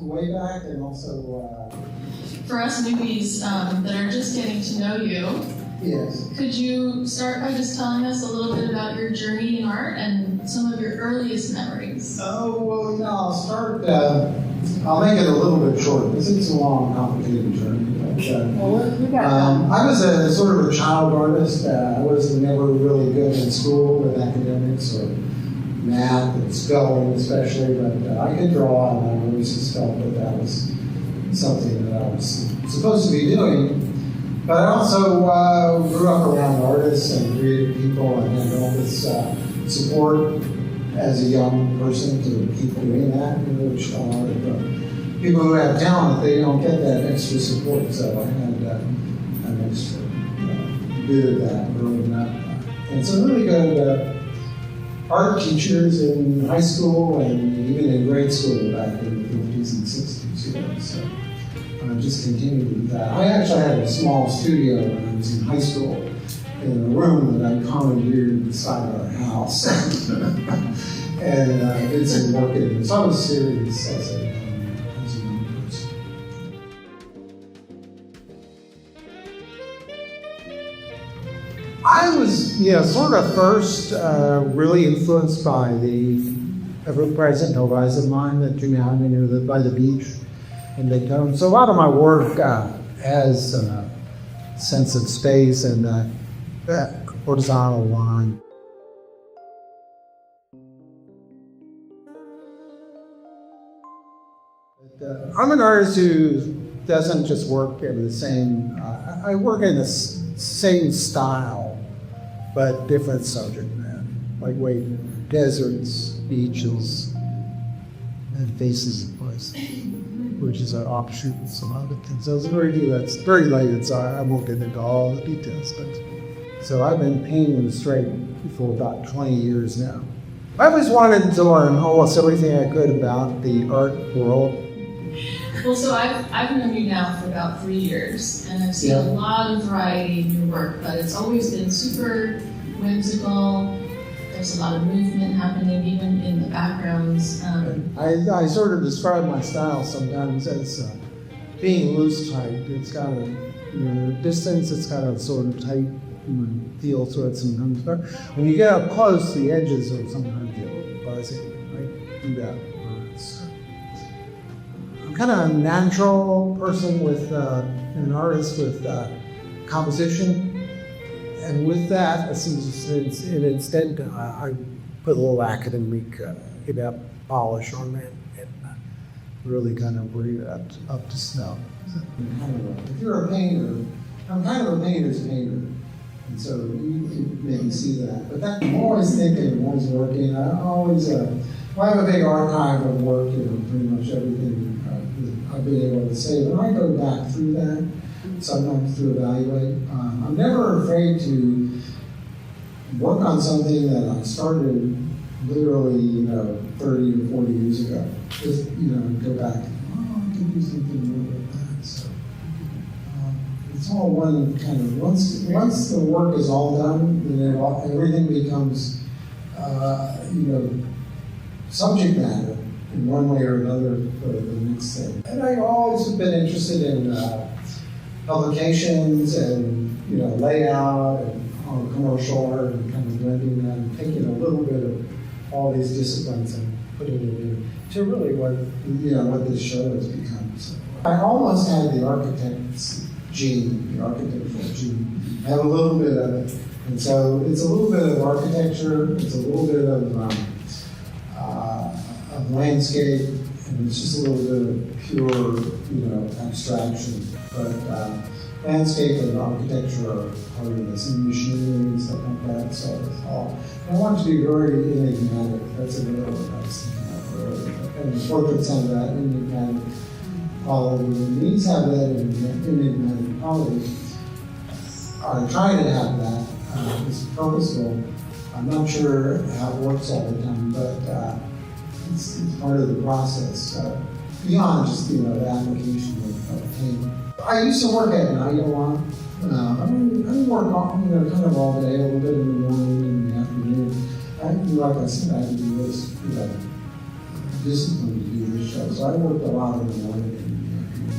way back, and also for us newbies that are just getting to know you, yes. Could you start by just telling us a little bit about your journey in art and some of your earliest memories? Oh, well, I'll start, I'll make it a little bit short, because it's a long, complicated journey. But, I was a sort of a child artist. I was never really good in school with academics or math and spelling especially, but I could draw, and I always just felt that was something that I was supposed to be doing. But I also grew up around artists and creative people, and had all this support as a young person to keep doing that, which a lot of people who have talent, they don't get that extra support. So I had an extra bit of that growing up. And some really good art teachers in high school and even in grade school back in the 50s and 60s. So I just continued with that. I actually had a small studio when I was in high school in a room that I commandeered beside our house. And I did some work in it. So I was serious as a young person. I was, sort of first really influenced by the ever-present horizon of mine that drew me out. Lived by the beach in Daytona. So a lot of my work has a sense of space and that horizontal line. But, I'm an artist who doesn't just work in the same, I work in the same style, but different subject matter, like deserts, beaches, and faces of places, which is an offshoot of some other things. So it's that's very late, so I won't get into all the details. But so I've been painting the straight for about 20 years now. I always wanted to learn almost everything I could about the art world. Well, so I've known you now for about 3 years, and I've seen a lot of variety in your work, but it's always been super whimsical. There's a lot of movement happening, even in the backgrounds. I sort of describe my style sometimes as being loose-tight. It's got a distance, it's got a sort of tight feel to it sometimes. But when you get up close, the edges are sometimes fuzzy, right? Do that. I'm kind of a natural person with an artist with composition. And with that, instead, I put a little academic polish on it and really kind of bring that up to snuff. If you're a painter, I'm kind of a painter's painter. And so you can maybe see that. But I'm always thinking, I'm always working. I have a big archive of work, pretty much everything I've been able to say. But I go back through that, sometimes to evaluate. I'm never afraid to work on something that I started literally, 30 or 40 years ago. Just, go back and, I could do something more like that. So it's all one kind of, once the work is all done, then everything becomes, subject matter in one way or another for the next thing. And I've always been interested in publications and layout and commercial art and kind of blending that and taking a little bit of all these disciplines and putting it into really what this show has become. So I almost had the architect's gene, the architectural gene. I have a little bit of it, and so it's a little bit of architecture, it's a little bit of landscape, and it's just a little bit of pure, abstraction. But landscape and architecture are part of this, and machinery and stuff like that. So it's all. And I want to be very enigmatic. That's another word I was thinking of earlier. And the portraits have that enigmatic quality. And these have that enigmatic quality. I try to have that. It's purposeful. I'm not sure how it works all the time, but it's part of the process. Beyond just the application of paint. I used to work at night a lot. I work kind of all day, a little bit in the morning and in the afternoon. Like I said, I had to do this, discipline to do this show. So I worked a lot in the morning and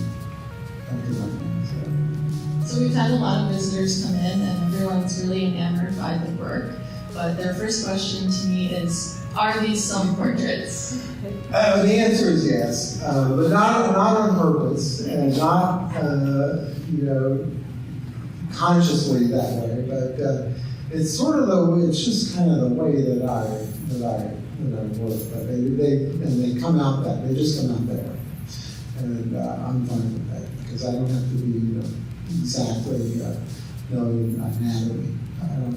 after that. So we've had a lot of visitors come in, and everyone's really enamored by the work. But their first question to me is, are these self-portraits? The answer is yes, but not on purpose, and not consciously that way. But it's sort of it's just kind of the way that I work. But they come out they just come out there, and I'm fine with that because I don't have to be exactly knowing anatomy.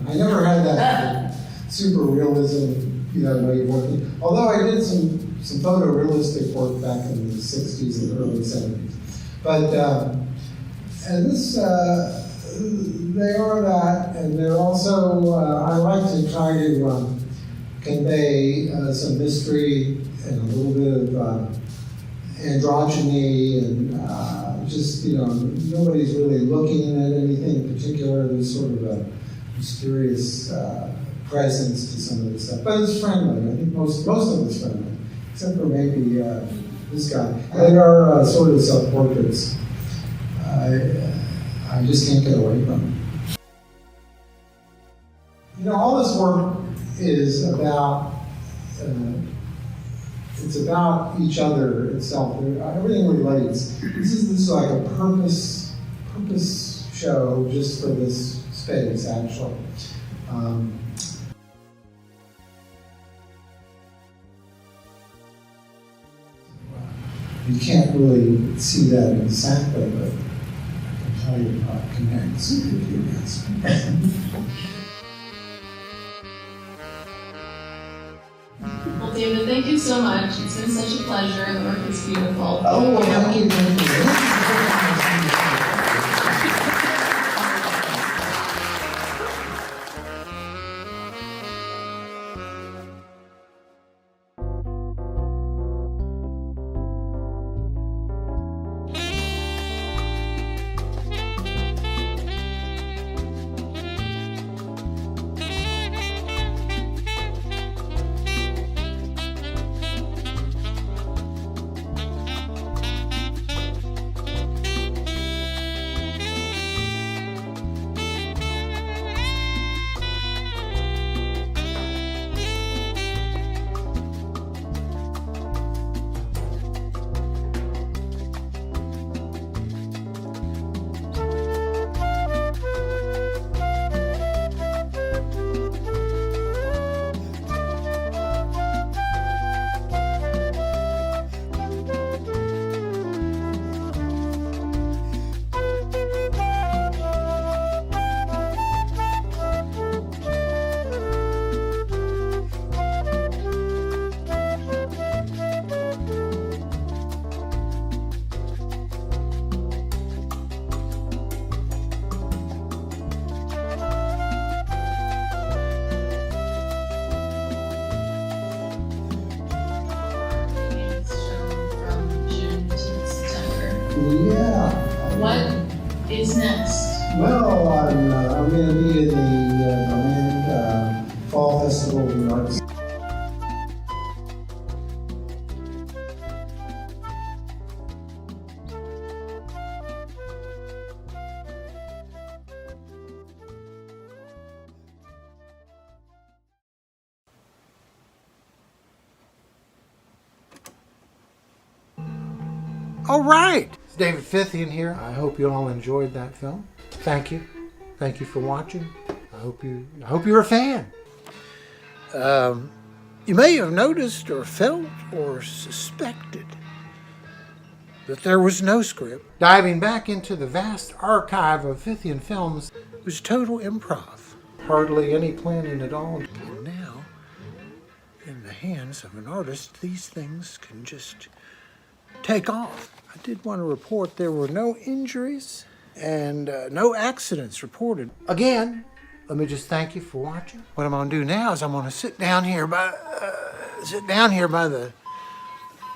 I never had that super realism, way of working. Although I did some photorealistic work back in the 60s and early 70s. But, and this, they are that, and they're also, I like to try to convey some mystery and a little bit of androgyny and just, nobody's really looking at anything particular. There's sort of a mysterious presence to some of this stuff. But it's friendly. I think most of it's friendly, except for maybe this guy. They are sort of self-portraits. I just can't get away from them. All this work is about, it's about each other itself. Everything relates. This is like a purpose show just for this space, actually. You can't really see that exactly, but I can tell you how it connects with you guys. Well, David, thank you so much. It's been such a pleasure. The work is beautiful. Oh, well, thank you. Yeah. What is next? Well, I'm going to be in the DeLand Fall Festival of the Arts. All right, it's David Fithian here. I hope you all enjoyed that film. Thank you. Thank you for watching. I hope you're a fan. You may have noticed or felt or suspected that there was no script. Diving back into the vast archive of Fithian Films was total improv. Hardly any planning at all. And now, in the hands of an artist, these things can just take off. I did want to report there were no injuries and no accidents reported. Again, let me just thank you for watching. What I'm going to do now is I'm going to sit down here by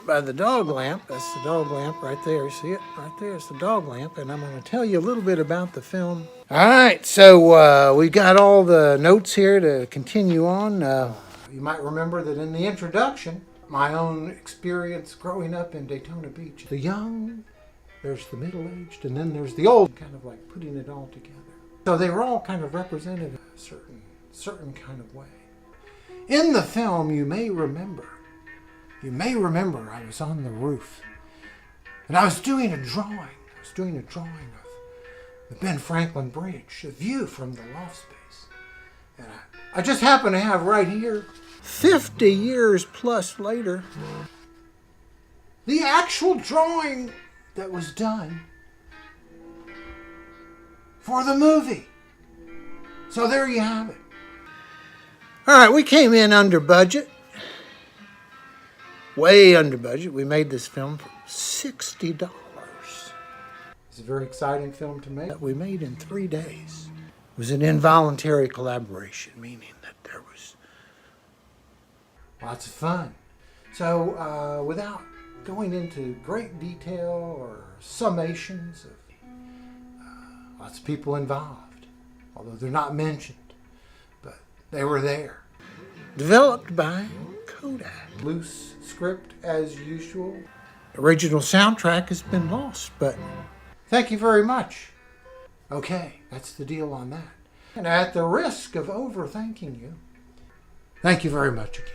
the dog lamp. That's the dog lamp right there. See it right there? It's the dog lamp, and I'm going to tell you a little bit about the film. All right, so we've got all the notes here to continue on. You might remember that in the introduction, my own experience growing up in Daytona Beach. The young, there's the middle-aged, and then there's the old, kind of like putting it all together. So they were all kind of represented in a certain kind of way. In the film, you may remember I was on the roof, and I was doing a drawing. I was doing a drawing of the Ben Franklin Bridge, a view from the loft space. And I just happen to have right here, 50 years plus later, the actual drawing that was done for the movie. So there you have it. All right, we came in under budget. Way under budget. We made this film for $60. It's a very exciting film to make. We made in 3 days. It was an involuntary collaboration, meaning that there was lots of fun. So without going into great detail or summations of lots of people involved, although they're not mentioned, but they were there. Developed by Kodak. Loose script as usual. Original soundtrack has been lost, but thank you very much. Okay, that's the deal on that. And at the risk of over-thanking you, thank you very much again.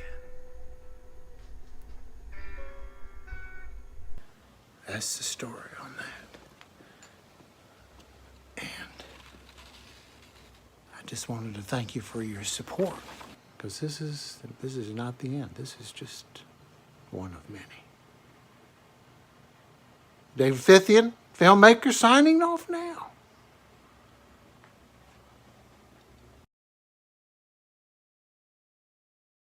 That's the story on that. And I just wanted to thank you for your support, because this is not the end. This is just one of many. David Fithian, filmmaker, signing off now.